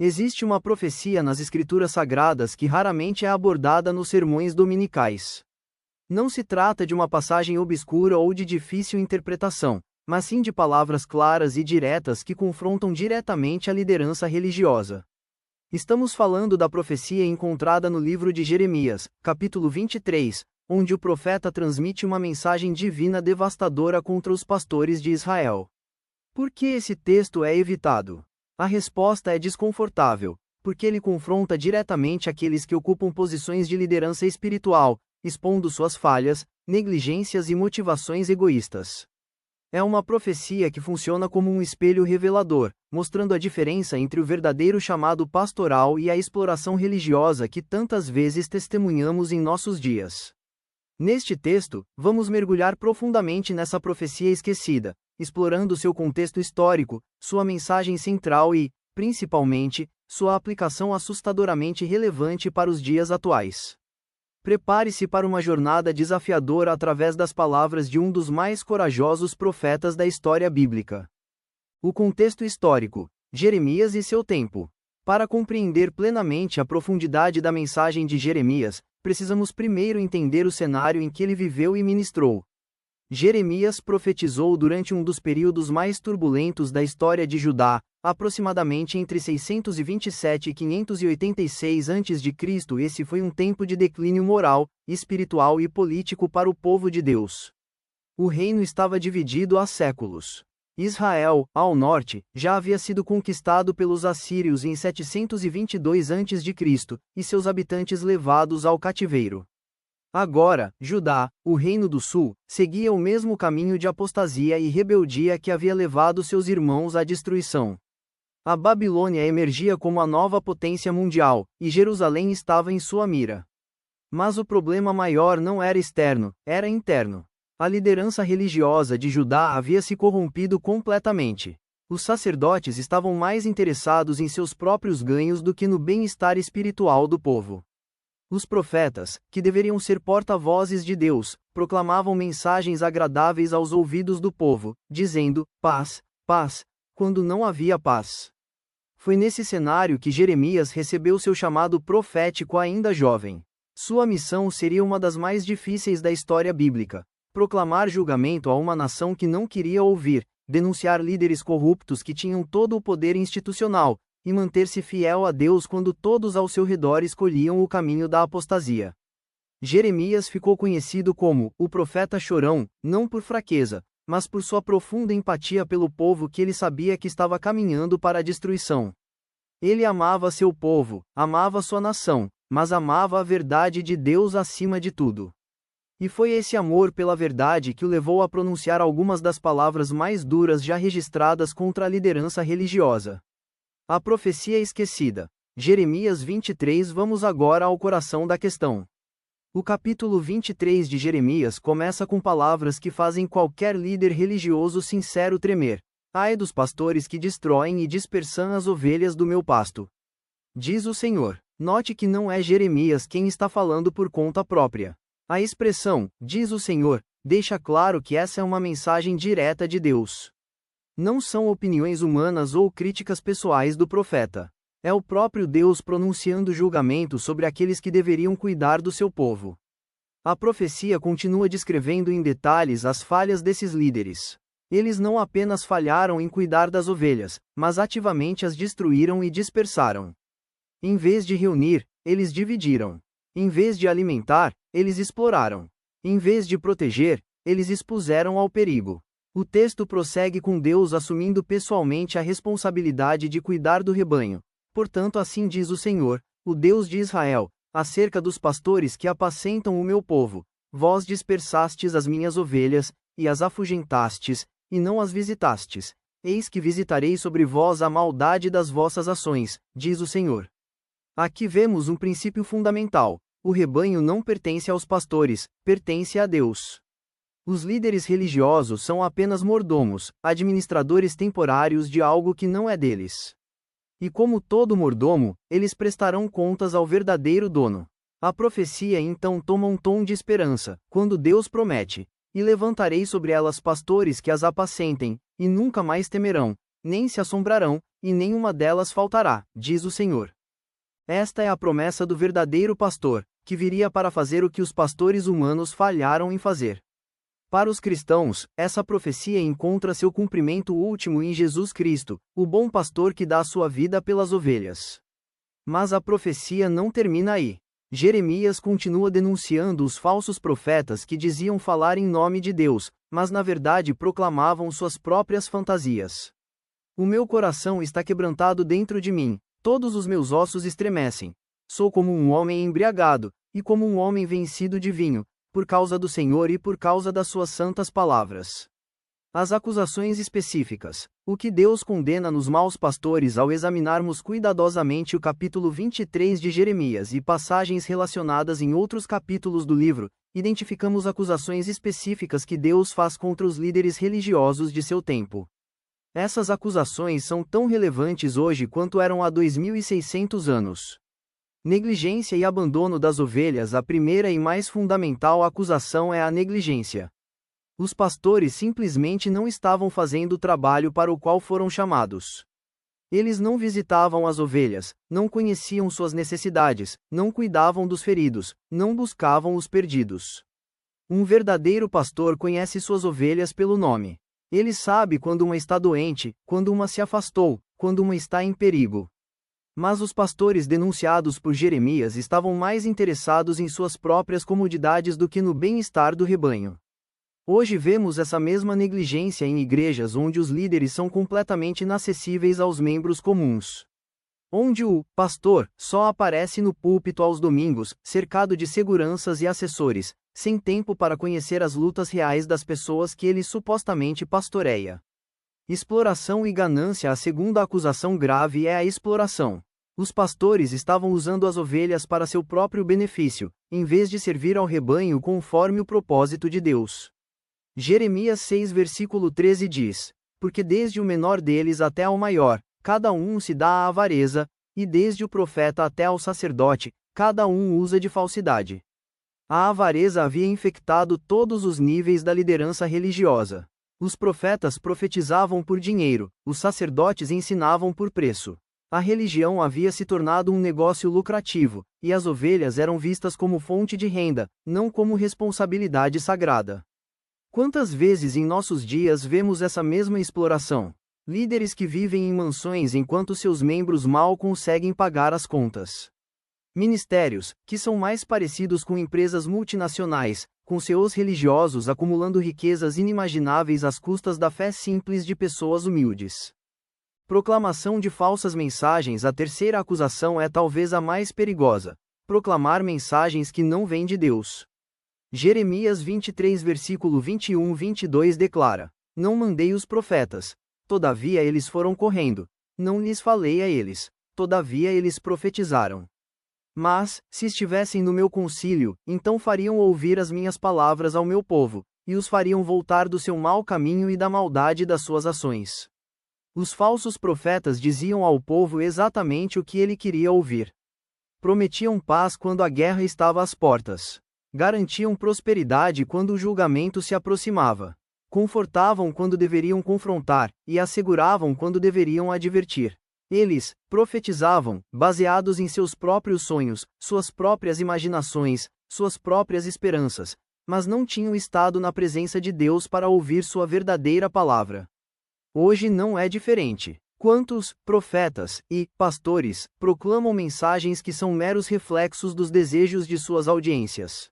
Existe uma profecia nas Escrituras Sagradas que raramente é abordada nos sermões dominicais. Não se trata de uma passagem obscura ou de difícil interpretação, mas sim de palavras claras e diretas que confrontam diretamente a liderança religiosa. Estamos falando da profecia encontrada no livro de Jeremias, capítulo 23, onde o profeta transmite uma mensagem divina devastadora contra os pastores de Israel. Por que esse texto é evitado? A resposta é desconfortável, porque ele confronta diretamente aqueles que ocupam posições de liderança espiritual, expondo suas falhas, negligências e motivações egoístas. É uma profecia que funciona como um espelho revelador, mostrando a diferença entre o verdadeiro chamado pastoral e a exploração religiosa que tantas vezes testemunhamos em nossos dias. Neste texto, vamos mergulhar profundamente nessa profecia esquecida, explorando seu contexto histórico, sua mensagem central e, principalmente, sua aplicação assustadoramente relevante para os dias atuais. Prepare-se para uma jornada desafiadora através das palavras de um dos mais corajosos profetas da história bíblica. O contexto histórico: Jeremias e seu tempo. Para compreender plenamente a profundidade da mensagem de Jeremias, precisamos primeiro entender o cenário em que ele viveu e ministrou. Jeremias profetizou durante um dos períodos mais turbulentos da história de Judá, aproximadamente entre 627 e 586 a.C. Esse foi um tempo de declínio moral, espiritual e político para o povo de Deus. O reino estava dividido há séculos. Israel, ao norte, já havia sido conquistado pelos assírios em 722 a.C., e seus habitantes levados ao cativeiro. Agora, Judá, o reino do sul, seguia o mesmo caminho de apostasia e rebeldia que havia levado seus irmãos à destruição. A Babilônia emergia como a nova potência mundial, e Jerusalém estava em sua mira. Mas o problema maior não era externo, era interno. A liderança religiosa de Judá havia se corrompido completamente. Os sacerdotes estavam mais interessados em seus próprios ganhos do que no bem-estar espiritual do povo. Os profetas, que deveriam ser porta-vozes de Deus, proclamavam mensagens agradáveis aos ouvidos do povo, dizendo: paz, paz, quando não havia paz. Foi nesse cenário que Jeremias recebeu seu chamado profético ainda jovem. Sua missão seria uma das mais difíceis da história bíblica: proclamar julgamento a uma nação que não queria ouvir, denunciar líderes corruptos que tinham todo o poder institucional, e manter-se fiel a Deus quando todos ao seu redor escolhiam o caminho da apostasia. Jeremias ficou conhecido como o profeta chorão, não por fraqueza, mas por sua profunda empatia pelo povo que ele sabia que estava caminhando para a destruição. Ele amava seu povo, amava sua nação, mas amava a verdade de Deus acima de tudo. E foi esse amor pela verdade que o levou a pronunciar algumas das palavras mais duras já registradas contra a liderança religiosa. A profecia esquecida. Jeremias 23. Vamos agora ao coração da questão. O capítulo 23 de Jeremias começa com palavras que fazem qualquer líder religioso sincero tremer. Ai dos pastores que destroem e dispersam as ovelhas do meu pasto. Diz o Senhor. Note que não é Jeremias quem está falando por conta própria. A expressão, diz o Senhor, deixa claro que essa é uma mensagem direta de Deus. Não são opiniões humanas ou críticas pessoais do profeta. É o próprio Deus pronunciando julgamento sobre aqueles que deveriam cuidar do seu povo. A profecia continua descrevendo em detalhes as falhas desses líderes. Eles não apenas falharam em cuidar das ovelhas, mas ativamente as destruíram e dispersaram. Em vez de reunir, eles dividiram. Em vez de alimentar, eles exploraram. Em vez de proteger, eles expuseram ao perigo. O texto prossegue com Deus assumindo pessoalmente a responsabilidade de cuidar do rebanho. Portanto, assim diz o Senhor, o Deus de Israel, acerca dos pastores que apacentam o meu povo: vós dispersastes as minhas ovelhas, e as afugentastes, e não as visitastes. Eis que visitarei sobre vós a maldade das vossas ações, diz o Senhor. Aqui vemos um princípio fundamental: o rebanho não pertence aos pastores, pertence a Deus. Os líderes religiosos são apenas mordomos, administradores temporários de algo que não é deles. E como todo mordomo, eles prestarão contas ao verdadeiro dono. A profecia então toma um tom de esperança, quando Deus promete: e levantarei sobre elas pastores que as apacentem, e nunca mais temerão, nem se assombrarão, e nenhuma delas faltará, diz o Senhor. Esta é a promessa do verdadeiro pastor, que viria para fazer o que os pastores humanos falharam em fazer. Para os cristãos, essa profecia encontra seu cumprimento último em Jesus Cristo, o bom pastor que dá a sua vida pelas ovelhas. Mas a profecia não termina aí. Jeremias continua denunciando os falsos profetas que diziam falar em nome de Deus, mas na verdade proclamavam suas próprias fantasias. O meu coração está quebrantado dentro de mim, todos os meus ossos estremecem. Sou como um homem embriagado, e como um homem vencido de vinho, por causa do Senhor e por causa das suas santas palavras. As acusações específicas. O que Deus condena nos maus pastores ao examinarmos cuidadosamente o capítulo 23 de Jeremias e passagens relacionadas em outros capítulos do livro, identificamos acusações específicas que Deus faz contra os líderes religiosos de seu tempo. Essas acusações são tão relevantes hoje quanto eram há 2600 anos. Negligência e abandono das ovelhas. A primeira e mais fundamental acusação é a negligência. Os pastores simplesmente não estavam fazendo o trabalho para o qual foram chamados. Eles não visitavam as ovelhas, não conheciam suas necessidades, não cuidavam dos feridos, não buscavam os perdidos. Um verdadeiro pastor conhece suas ovelhas pelo nome. Ele sabe quando uma está doente, quando uma se afastou, quando uma está em perigo. Mas os pastores denunciados por Jeremias estavam mais interessados em suas próprias comodidades do que no bem-estar do rebanho. Hoje vemos essa mesma negligência em igrejas onde os líderes são completamente inacessíveis aos membros comuns. Onde o pastor só aparece no púlpito aos domingos, cercado de seguranças e assessores, sem tempo para conhecer as lutas reais das pessoas que ele supostamente pastoreia. Exploração e ganância. A segunda acusação grave é a exploração. Os pastores estavam usando as ovelhas para seu próprio benefício, em vez de servir ao rebanho conforme o propósito de Deus. Jeremias 6 versículo 13 diz: Porque desde o menor deles até ao maior, cada um se dá à avareza, e desde o profeta até ao sacerdote, cada um usa de falsidade. A avareza havia infectado todos os níveis da liderança religiosa. Os profetas profetizavam por dinheiro, os sacerdotes ensinavam por preço. A religião havia se tornado um negócio lucrativo, e as ovelhas eram vistas como fonte de renda, não como responsabilidade sagrada. Quantas vezes em nossos dias vemos essa mesma exploração? Líderes que vivem em mansões enquanto seus membros mal conseguem pagar as contas. Ministérios, que são mais parecidos com empresas multinacionais, com seus religiosos acumulando riquezas inimagináveis às custas da fé simples de pessoas humildes. Proclamação de falsas mensagens. A terceira acusação é talvez a mais perigosa: proclamar mensagens que não vêm de Deus. Jeremias 23 versículo 21-22 declara: Não mandei os profetas, todavia eles foram correndo, não lhes falei a eles, todavia eles profetizaram. Mas, se estivessem no meu concílio, então fariam ouvir as minhas palavras ao meu povo, e os fariam voltar do seu mau caminho e da maldade das suas ações. Os falsos profetas diziam ao povo exatamente o que ele queria ouvir. Prometiam paz quando a guerra estava às portas. Garantiam prosperidade quando o julgamento se aproximava. Confortavam quando deveriam confrontar, e asseguravam quando deveriam advertir. Eles profetizavam, baseados em seus próprios sonhos, suas próprias imaginações, suas próprias esperanças, mas não tinham estado na presença de Deus para ouvir sua verdadeira palavra. Hoje não é diferente. Quantos profetas e pastores proclamam mensagens que são meros reflexos dos desejos de suas audiências?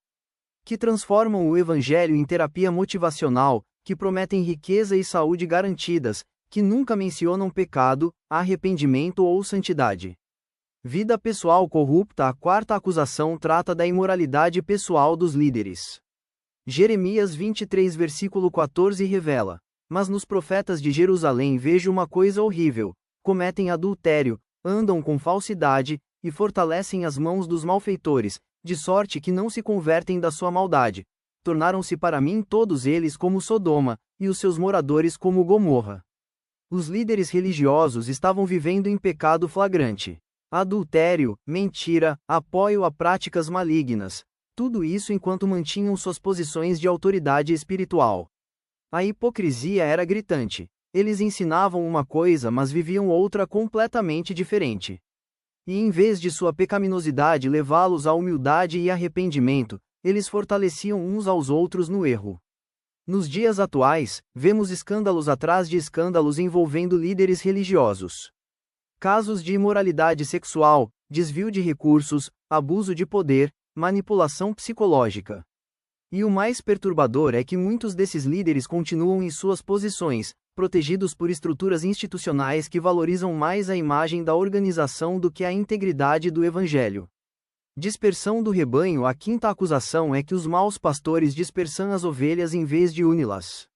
Que transformam o evangelho em terapia motivacional, que prometem riqueza e saúde garantidas, que nunca mencionam pecado, arrependimento ou santidade. Vida pessoal corrupta. A quarta acusação trata da imoralidade pessoal dos líderes. Jeremias 23 versículo 14 revela: Mas nos profetas de Jerusalém vejo uma coisa horrível: cometem adultério, andam com falsidade, e fortalecem as mãos dos malfeitores, de sorte que não se convertem da sua maldade. Tornaram-se para mim todos eles como Sodoma, e os seus moradores como Gomorra. Os líderes religiosos estavam vivendo em pecado flagrante. Adultério, mentira, apoio a práticas malignas. Tudo isso enquanto mantinham suas posições de autoridade espiritual. A hipocrisia era gritante. Eles ensinavam uma coisa mas viviam outra completamente diferente. E em vez de sua pecaminosidade levá-los à humildade e arrependimento, eles fortaleciam uns aos outros no erro. Nos dias atuais, vemos escândalos atrás de escândalos envolvendo líderes religiosos. Casos de imoralidade sexual, desvio de recursos, abuso de poder, manipulação psicológica. E o mais perturbador é que muitos desses líderes continuam em suas posições, protegidos por estruturas institucionais que valorizam mais a imagem da organização do que a integridade do evangelho. Dispersão do rebanho. A quinta acusação é que os maus pastores dispersam as ovelhas em vez de uni-las.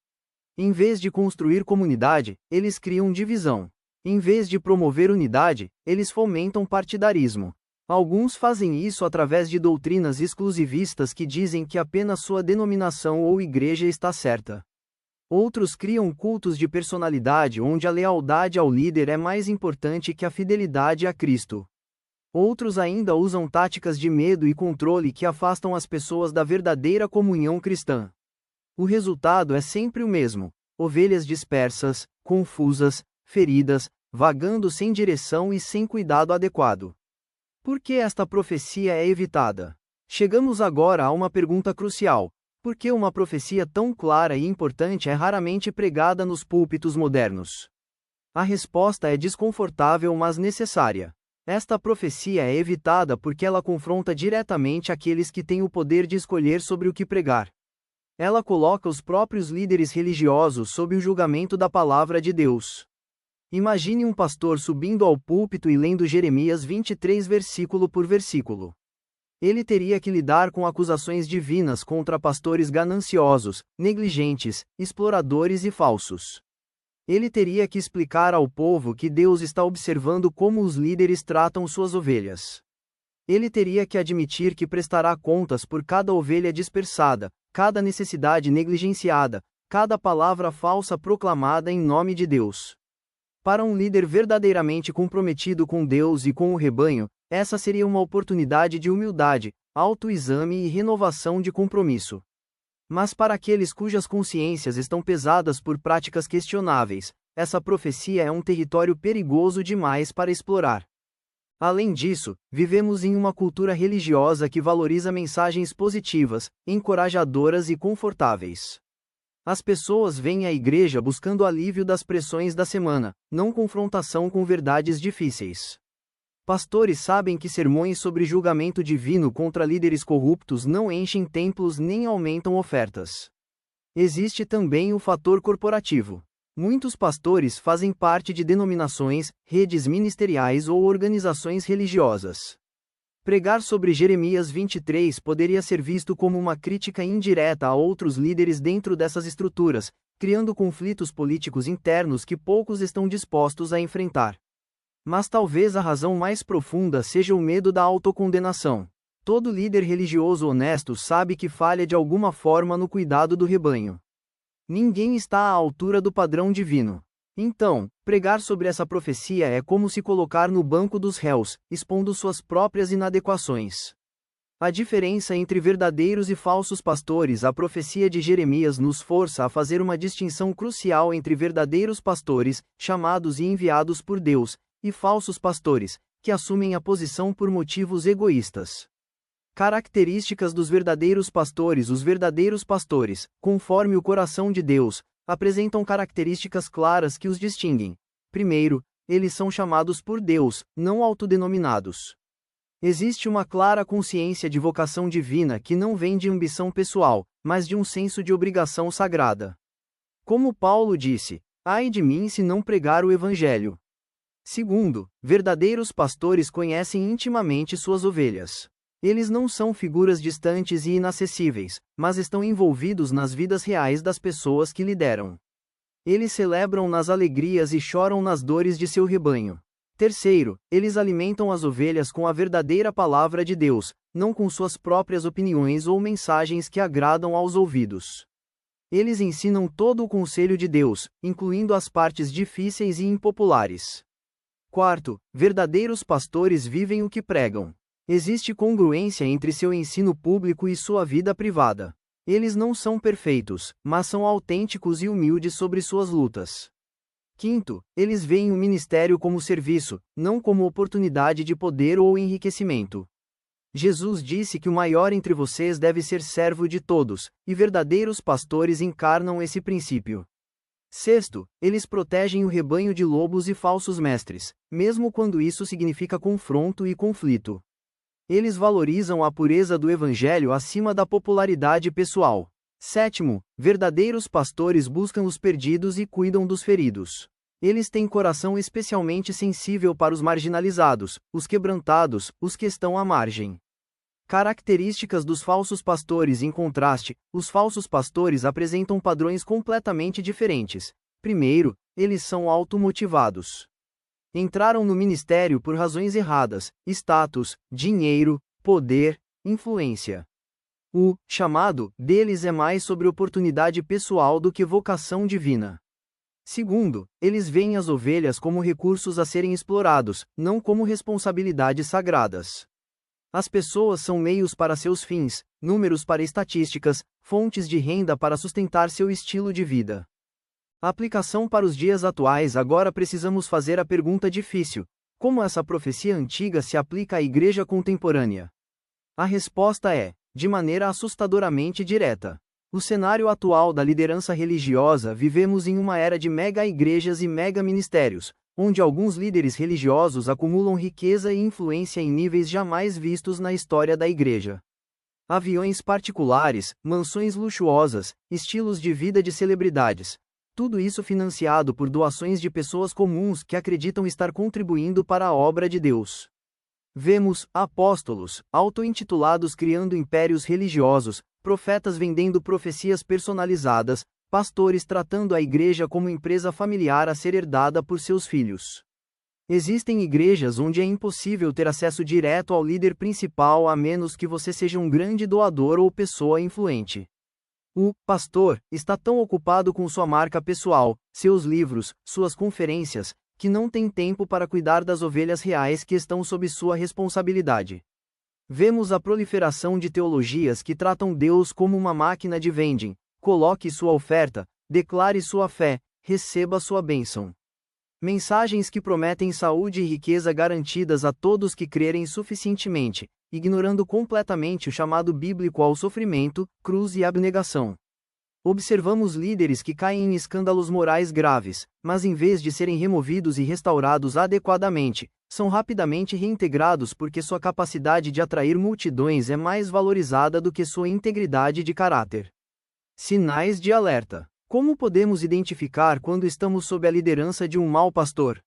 Em vez de construir comunidade, eles criam divisão. Em vez de promover unidade, eles fomentam partidarismo. Alguns fazem isso através de doutrinas exclusivistas que dizem que apenas sua denominação ou igreja está certa. Outros criam cultos de personalidade onde a lealdade ao líder é mais importante que a fidelidade a Cristo. Outros ainda usam táticas de medo e controle que afastam as pessoas da verdadeira comunhão cristã. O resultado é sempre o mesmo: ovelhas dispersas, confusas, feridas, vagando sem direção e sem cuidado adequado. Por que esta profecia é evitada? Chegamos agora a uma pergunta crucial: por que uma profecia tão clara e importante é raramente pregada nos púlpitos modernos? A resposta é desconfortável mas necessária. Esta profecia é evitada porque ela confronta diretamente aqueles que têm o poder de escolher sobre o que pregar. Ela coloca os próprios líderes religiosos sob o julgamento da palavra de Deus. Imagine um pastor subindo ao púlpito e lendo Jeremias 23 versículo por versículo. Ele teria que lidar com acusações divinas contra pastores gananciosos, negligentes, exploradores e falsos. Ele teria que explicar ao povo que Deus está observando como os líderes tratam suas ovelhas. Ele teria que admitir que prestará contas por cada ovelha dispersada, cada necessidade negligenciada, cada palavra falsa proclamada em nome de Deus. Para um líder verdadeiramente comprometido com Deus e com o rebanho, essa seria uma oportunidade de humildade, autoexame e renovação de compromisso. Mas para aqueles cujas consciências estão pesadas por práticas questionáveis, essa profecia é um território perigoso demais para explorar. Além disso, vivemos em uma cultura religiosa que valoriza mensagens positivas, encorajadoras e confortáveis. As pessoas vêm à igreja buscando alívio das pressões da semana, não confrontação com verdades difíceis. Pastores sabem que sermões sobre julgamento divino contra líderes corruptos não enchem templos nem aumentam ofertas. Existe também o fator corporativo. Muitos pastores fazem parte de denominações, redes ministeriais ou organizações religiosas. Pregar sobre Jeremias 23 poderia ser visto como uma crítica indireta a outros líderes dentro dessas estruturas, criando conflitos políticos internos que poucos estão dispostos a enfrentar. Mas talvez a razão mais profunda seja o medo da autocondenação. Todo líder religioso honesto sabe que falha de alguma forma no cuidado do rebanho. Ninguém está à altura do padrão divino. Então, pregar sobre essa profecia é como se colocar no banco dos réus, expondo suas próprias inadequações. A diferença entre verdadeiros e falsos pastores. A profecia de Jeremias nos força a fazer uma distinção crucial entre verdadeiros pastores, chamados e enviados por Deus, e falsos pastores, que assumem a posição por motivos egoístas. Características dos verdadeiros pastores. Os verdadeiros pastores, conforme o coração de Deus, apresentam características claras que os distinguem. Primeiro, eles são chamados por Deus, não autodenominados. Existe uma clara consciência de vocação divina que não vem de ambição pessoal, mas de um senso de obrigação sagrada. Como Paulo disse: ai de mim se não pregar o Evangelho. Segundo, verdadeiros pastores conhecem intimamente suas ovelhas. Eles não são figuras distantes e inacessíveis, mas estão envolvidos nas vidas reais das pessoas que lideram. Eles celebram nas alegrias e choram nas dores de seu rebanho. Terceiro, eles alimentam as ovelhas com a verdadeira palavra de Deus, não com suas próprias opiniões ou mensagens que agradam aos ouvidos. Eles ensinam todo o conselho de Deus, incluindo as partes difíceis e impopulares. Quarto, verdadeiros pastores vivem o que pregam. Existe congruência entre seu ensino público e sua vida privada. Eles não são perfeitos, mas são autênticos e humildes sobre suas lutas. Quinto, eles veem o ministério como serviço, não como oportunidade de poder ou enriquecimento. Jesus disse que o maior entre vocês deve ser servo de todos, e verdadeiros pastores encarnam esse princípio. Sexto, eles protegem o rebanho de lobos e falsos mestres, mesmo quando isso significa confronto e conflito. Eles valorizam a pureza do evangelho acima da popularidade pessoal. Sétimo, verdadeiros pastores buscam os perdidos e cuidam dos feridos. Eles têm coração especialmente sensível para os marginalizados, os quebrantados, os que estão à margem. Características dos falsos pastores. Em contraste, os falsos pastores apresentam padrões completamente diferentes. Primeiro, eles são automotivados. Entraram no ministério por razões erradas: status, dinheiro, poder, influência. O chamado deles é mais sobre oportunidade pessoal do que vocação divina. Segundo, eles veem as ovelhas como recursos a serem explorados, não como responsabilidades sagradas. As pessoas são meios para seus fins, números para estatísticas, fontes de renda para sustentar seu estilo de vida. Aplicação para os dias atuais. Agora precisamos fazer a pergunta difícil: como essa profecia antiga se aplica à igreja contemporânea? A resposta é: de maneira assustadoramente direta. No cenário atual da liderança religiosa, vivemos em uma era de mega-igrejas e mega-ministérios, onde alguns líderes religiosos acumulam riqueza e influência em níveis jamais vistos na história da igreja. Aviões particulares, mansões luxuosas, estilos de vida de celebridades. Tudo isso financiado por doações de pessoas comuns que acreditam estar contribuindo para a obra de Deus. Vemos apóstolos, auto-intitulados criando impérios religiosos, profetas vendendo profecias personalizadas, pastores tratando a igreja como empresa familiar a ser herdada por seus filhos. Existem igrejas onde é impossível ter acesso direto ao líder principal a menos que você seja um grande doador ou pessoa influente. O pastor está tão ocupado com sua marca pessoal, seus livros, suas conferências, que não tem tempo para cuidar das ovelhas reais que estão sob sua responsabilidade. Vemos a proliferação de teologias que tratam Deus como uma máquina de vending: coloque sua oferta, declare sua fé, receba sua bênção. Mensagens que prometem saúde e riqueza garantidas a todos que crerem suficientemente, ignorando completamente o chamado bíblico ao sofrimento, cruz e abnegação. Observamos líderes que caem em escândalos morais graves, mas em vez de serem removidos e restaurados adequadamente, são rapidamente reintegrados porque sua capacidade de atrair multidões é mais valorizada do que sua integridade de caráter. Sinais de alerta. Como podemos identificar quando estamos sob a liderança de um mau pastor?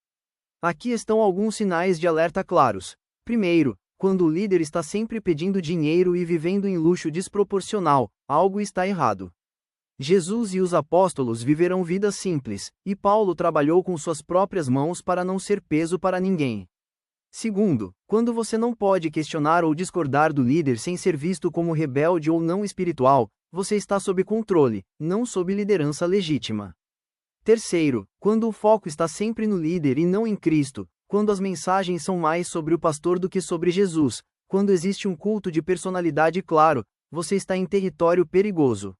Aqui estão alguns sinais de alerta claros. Primeiro, quando o líder está sempre pedindo dinheiro e vivendo em luxo desproporcional, algo está errado. Jesus e os apóstolos viveram vidas simples, e Paulo trabalhou com suas próprias mãos para não ser peso para ninguém. Segundo, quando você não pode questionar ou discordar do líder sem ser visto como rebelde ou não espiritual, você está sob controle, não sob liderança legítima. Terceiro, quando o foco está sempre no líder e não em Cristo, quando as mensagens são mais sobre o pastor do que sobre Jesus, quando existe um culto de personalidade claro, você está em território perigoso.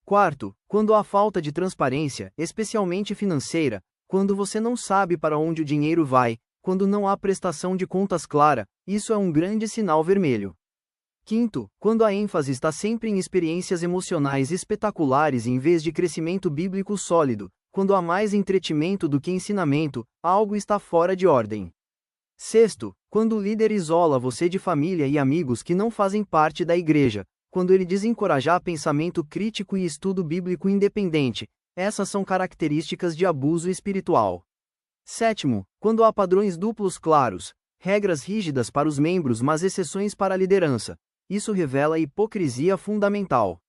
Quarto, quando há falta de transparência, especialmente financeira, quando você não sabe para onde o dinheiro vai, quando não há prestação de contas clara, isso é um grande sinal vermelho. Quinto, quando a ênfase está sempre em experiências emocionais espetaculares em vez de crescimento bíblico sólido, quando há mais entretenimento do que ensinamento, algo está fora de ordem. Sexto, quando o líder isola você de família e amigos que não fazem parte da igreja, quando ele desencorajar pensamento crítico e estudo bíblico independente, essas são características de abuso espiritual. Sétimo, quando há padrões duplos claros, regras rígidas para os membros mas exceções para a liderança, isso revela hipocrisia fundamental.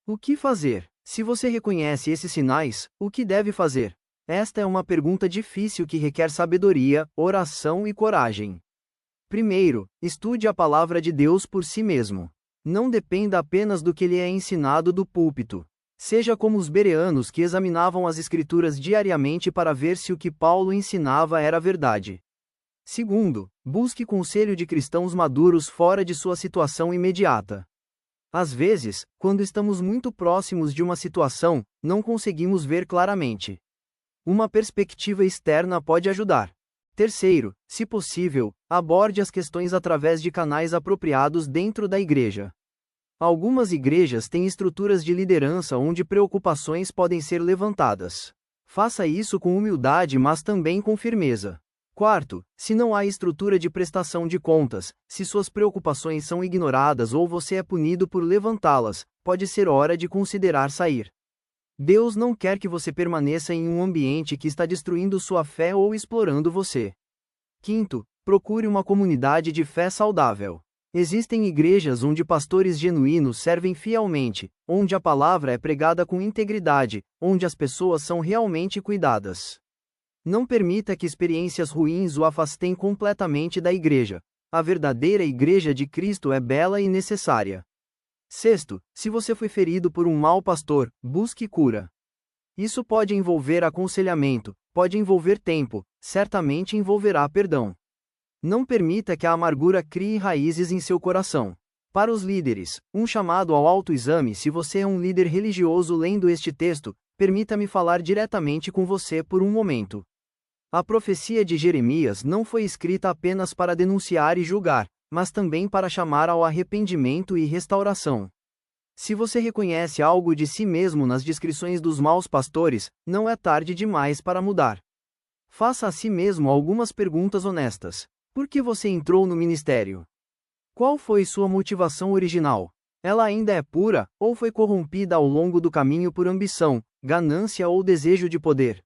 O que fazer? Se você reconhece esses sinais, o que deve fazer? Esta é uma pergunta difícil que requer sabedoria, oração e coragem. Primeiro, estude a palavra de Deus por si mesmo. Não dependa apenas do que lhe é ensinado do púlpito. Seja como os bereanos que examinavam as Escrituras diariamente para ver se o que Paulo ensinava era verdade. Segundo, busque conselho de cristãos maduros fora de sua situação imediata. Às vezes, quando estamos muito próximos de uma situação, não conseguimos ver claramente. Uma perspectiva externa pode ajudar. Terceiro, se possível, aborde as questões através de canais apropriados dentro da igreja. Algumas igrejas têm estruturas de liderança onde preocupações podem ser levantadas. Faça isso com humildade, mas também com firmeza. Quarto, se não há estrutura de prestação de contas, se suas preocupações são ignoradas ou você é punido por levantá-las, pode ser hora de considerar sair. Deus não quer que você permaneça em um ambiente que está destruindo sua fé ou explorando você. Quinto, procure uma comunidade de fé saudável. Existem igrejas onde pastores genuínos servem fielmente, onde a palavra é pregada com integridade, onde as pessoas são realmente cuidadas. Não permita que experiências ruins o afastem completamente da igreja. A verdadeira igreja de Cristo é bela e necessária. Sexto, se você foi ferido por um mau pastor, busque cura. Isso pode envolver aconselhamento, pode envolver tempo, certamente envolverá perdão. Não permita que a amargura crie raízes em seu coração. Para os líderes, um chamado ao autoexame. Se você é um líder religioso lendo este texto, permita-me falar diretamente com você por um momento. A profecia de Jeremias não foi escrita apenas para denunciar e julgar, mas também para chamar ao arrependimento e restauração. Se você reconhece algo de si mesmo nas descrições dos maus pastores, não é tarde demais para mudar. Faça a si mesmo algumas perguntas honestas. Por que você entrou no ministério? Qual foi sua motivação original? Ela ainda é pura, ou foi corrompida ao longo do caminho por ambição, ganância ou desejo de poder?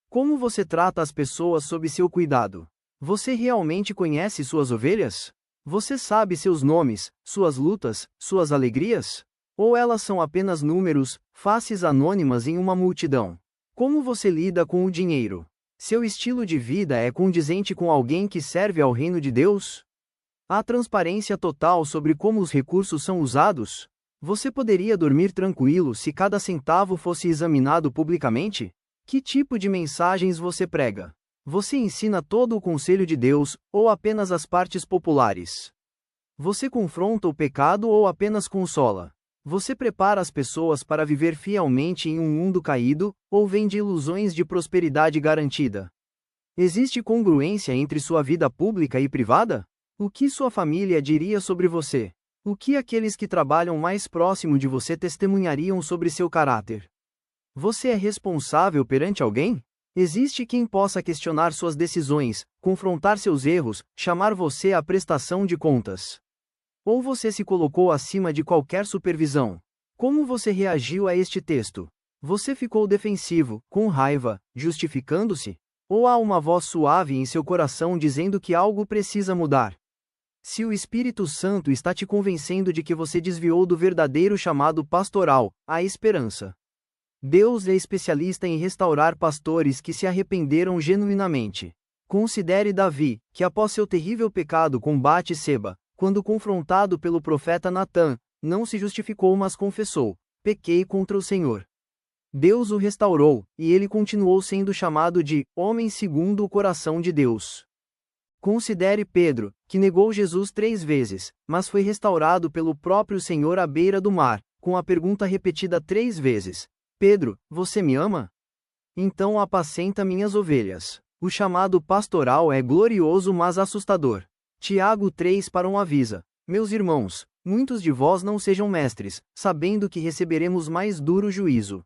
Como você trata as pessoas sob seu cuidado? Você realmente conhece suas ovelhas? Você sabe seus nomes, suas lutas, suas alegrias? Ou elas são apenas números, faces anônimas em uma multidão? Como você lida com o dinheiro? Seu estilo de vida é condizente com alguém que serve ao reino de Deus? Há transparência total sobre como os recursos são usados? Você poderia dormir tranquilo se cada centavo fosse examinado publicamente? Que tipo de mensagens você prega? Você ensina todo o conselho de Deus, ou apenas as partes populares? Você confronta o pecado ou apenas consola? Você prepara as pessoas para viver fielmente em um mundo caído, ou vende ilusões de prosperidade garantida? Existe congruência entre sua vida pública e privada? O que sua família diria sobre você? O que aqueles que trabalham mais próximo de você testemunhariam sobre seu caráter? Você é responsável perante alguém? Existe quem possa questionar suas decisões, confrontar seus erros, chamar você à prestação de contas? Ou você se colocou acima de qualquer supervisão? Como você reagiu a este texto? Você ficou defensivo, com raiva, justificando-se? Ou há uma voz suave em seu coração dizendo que algo precisa mudar? Se o Espírito Santo está te convencendo de que você desviou do verdadeiro chamado pastoral, há esperança. Deus é especialista em restaurar pastores que se arrependeram genuinamente. Considere Davi, que após seu terrível pecado com Batseba, quando confrontado pelo profeta Natã, não se justificou mas confessou: pequei contra o Senhor. Deus o restaurou, e ele continuou sendo chamado de homem segundo o coração de Deus. Considere Pedro, que negou Jesus 3 vezes, mas foi restaurado pelo próprio Senhor à beira do mar, com a pergunta repetida 3 vezes: Pedro, você me ama? Então apacenta minhas ovelhas. O chamado pastoral é glorioso mas assustador. Tiago 3:1 avisa: meus irmãos, muitos de vós não sejam mestres, sabendo que receberemos mais duro juízo.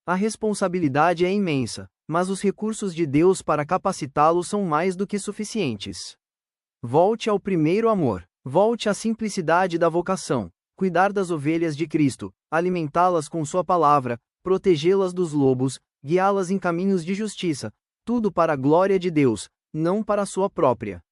A responsabilidade é imensa, mas os recursos de Deus para capacitá-lo são mais do que suficientes. Volte ao primeiro amor. Volte à simplicidade da vocação. Cuidar das ovelhas de Cristo, alimentá-las com sua palavra, protegê-las dos lobos, guiá-las em caminhos de justiça, tudo para a glória de Deus, não para a sua própria.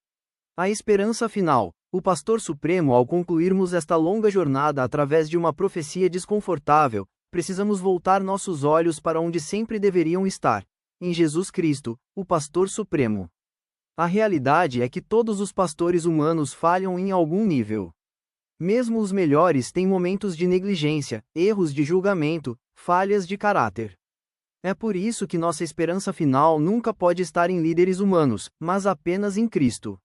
A esperança final. O Pastor Supremo. Ao concluirmos esta longa jornada através de uma profecia desconfortável, precisamos voltar nossos olhos para onde sempre deveriam estar: em Jesus Cristo, o Pastor Supremo. A realidade é que todos os pastores humanos falham em algum nível. Mesmo os melhores têm momentos de negligência, erros de julgamento, falhas de caráter. É por isso que nossa esperança final nunca pode estar em líderes humanos, mas apenas em Cristo.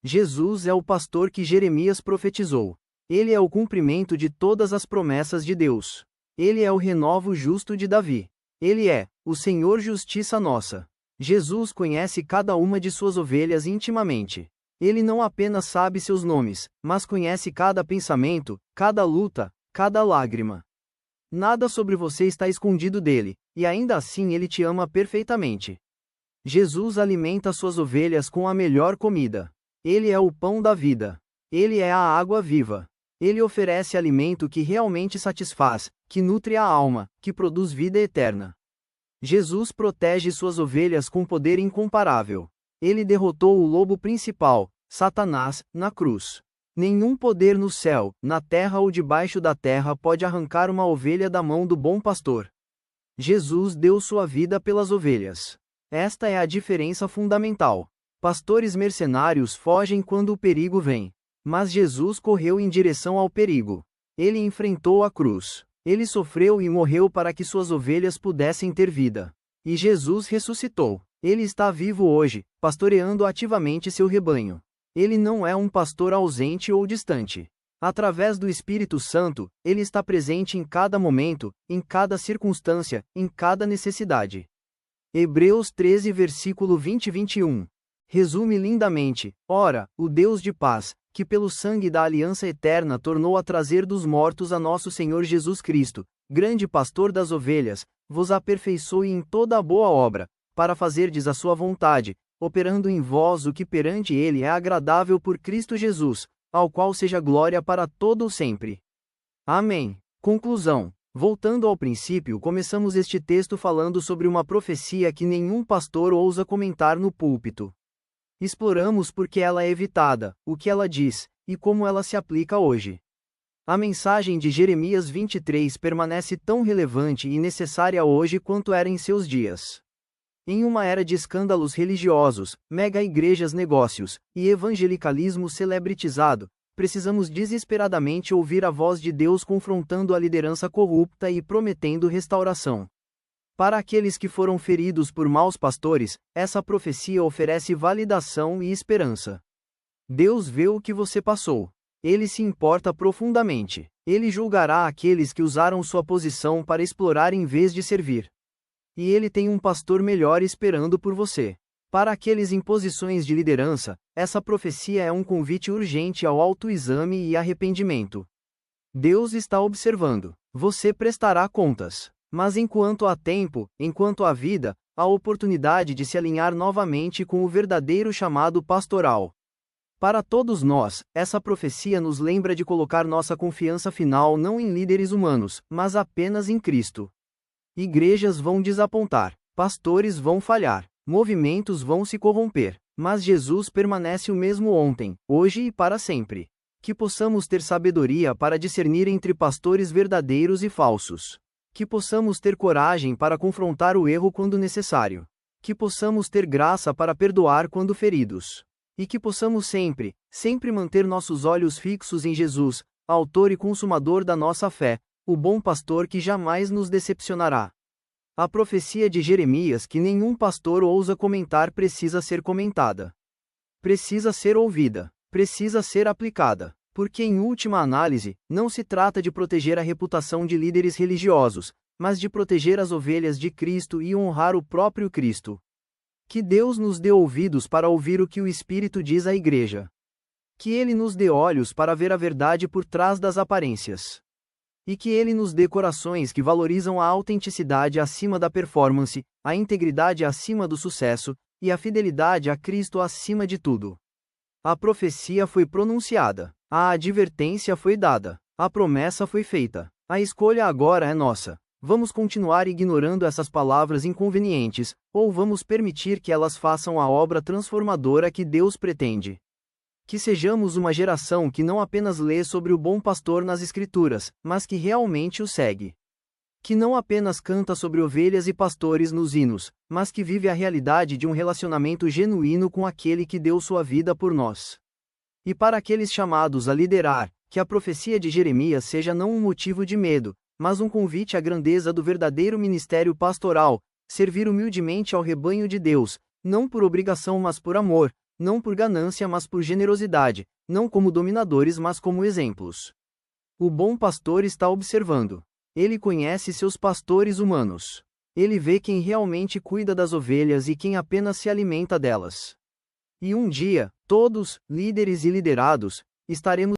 Jesus é o pastor que Jeremias profetizou. Ele é o cumprimento de todas as promessas de Deus. Ele é o renovo justo de Davi. Ele é o Senhor Justiça nossa. Jesus conhece cada uma de suas ovelhas intimamente. Ele não apenas sabe seus nomes, mas conhece cada pensamento, cada luta, cada lágrima. Nada sobre você está escondido dele, e ainda assim ele te ama perfeitamente. Jesus alimenta suas ovelhas com a melhor comida. Ele é o pão da vida. Ele é a água viva. Ele oferece alimento que realmente satisfaz, que nutre a alma, que produz vida eterna. Jesus protege suas ovelhas com poder incomparável. Ele derrotou o lobo principal, Satanás, na cruz. Nenhum poder no céu, na terra ou debaixo da terra pode arrancar uma ovelha da mão do bom pastor. Jesus deu sua vida pelas ovelhas. Esta é a diferença fundamental. Pastores mercenários fogem quando o perigo vem. Mas Jesus correu em direção ao perigo. Ele enfrentou a cruz. Ele sofreu e morreu para que suas ovelhas pudessem ter vida. E Jesus ressuscitou. Ele está vivo hoje, pastoreando ativamente seu rebanho. Ele não é um pastor ausente ou distante. Através do Espírito Santo, ele está presente em cada momento, em cada circunstância, em cada necessidade. Hebreus 13 versículo 20 e 21. Resume lindamente: ora, o Deus de paz, que pelo sangue da aliança eterna tornou a trazer dos mortos a nosso Senhor Jesus Cristo, grande pastor das ovelhas, vos aperfeiçoe em toda a boa obra, para fazerdes a sua vontade, operando em vós o que perante ele é agradável por Cristo Jesus, ao qual seja glória para todo o sempre. Amém. Conclusão. Voltando ao princípio, começamos este texto falando sobre uma profecia que nenhum pastor ousa comentar no púlpito. Exploramos por que ela é evitada, o que ela diz, e como ela se aplica hoje. A mensagem de Jeremias 23 permanece tão relevante e necessária hoje quanto era em seus dias. Em uma era de escândalos religiosos, mega-igrejas negócios, e evangelicalismo celebritizado, precisamos desesperadamente ouvir a voz de Deus confrontando a liderança corrupta e prometendo restauração. Para aqueles que foram feridos por maus pastores, essa profecia oferece validação e esperança. Deus vê o que você passou. Ele se importa profundamente. Ele julgará aqueles que usaram sua posição para explorar em vez de servir. E ele tem um pastor melhor esperando por você. Para aqueles em posições de liderança, essa profecia é um convite urgente ao autoexame e arrependimento. Deus está observando. Você prestará contas. Mas enquanto há tempo, enquanto há vida, há oportunidade de se alinhar novamente com o verdadeiro chamado pastoral. Para todos nós, essa profecia nos lembra de colocar nossa confiança final não em líderes humanos, mas apenas em Cristo. Igrejas vão desapontar, pastores vão falhar, movimentos vão se corromper, mas Jesus permanece o mesmo ontem, hoje e para sempre. Que possamos ter sabedoria para discernir entre pastores verdadeiros e falsos. Que possamos ter coragem para confrontar o erro quando necessário. Que possamos ter graça para perdoar quando feridos. E que possamos sempre manter nossos olhos fixos em Jesus, autor e consumador da nossa fé, o bom pastor que jamais nos decepcionará. A profecia de Jeremias que nenhum pastor ousa comentar precisa ser comentada. Precisa ser ouvida. Precisa ser aplicada. Porque em última análise, não se trata de proteger a reputação de líderes religiosos, mas de proteger as ovelhas de Cristo e honrar o próprio Cristo. Que Deus nos dê ouvidos para ouvir o que o Espírito diz à Igreja. Que Ele nos dê olhos para ver a verdade por trás das aparências. E que Ele nos dê corações que valorizam a autenticidade acima da performance, a integridade acima do sucesso, e a fidelidade a Cristo acima de tudo. A profecia foi pronunciada. A advertência foi dada. A promessa foi feita. A escolha agora é nossa. Vamos continuar ignorando essas palavras inconvenientes, ou vamos permitir que elas façam a obra transformadora que Deus pretende? Que sejamos uma geração que não apenas lê sobre o bom pastor nas Escrituras, mas que realmente o segue. Que não apenas canta sobre ovelhas e pastores nos hinos, mas que vive a realidade de um relacionamento genuíno com aquele que deu sua vida por nós. E para aqueles chamados a liderar, que a profecia de Jeremias seja não um motivo de medo, mas um convite à grandeza do verdadeiro ministério pastoral, servir humildemente ao rebanho de Deus, não por obrigação mas por amor, não por ganância mas por generosidade, não como dominadores mas como exemplos. O bom pastor está observando. Ele conhece seus pastores humanos. Ele vê quem realmente cuida das ovelhas e quem apenas se alimenta delas. E um dia, todos, líderes e liderados, estaremos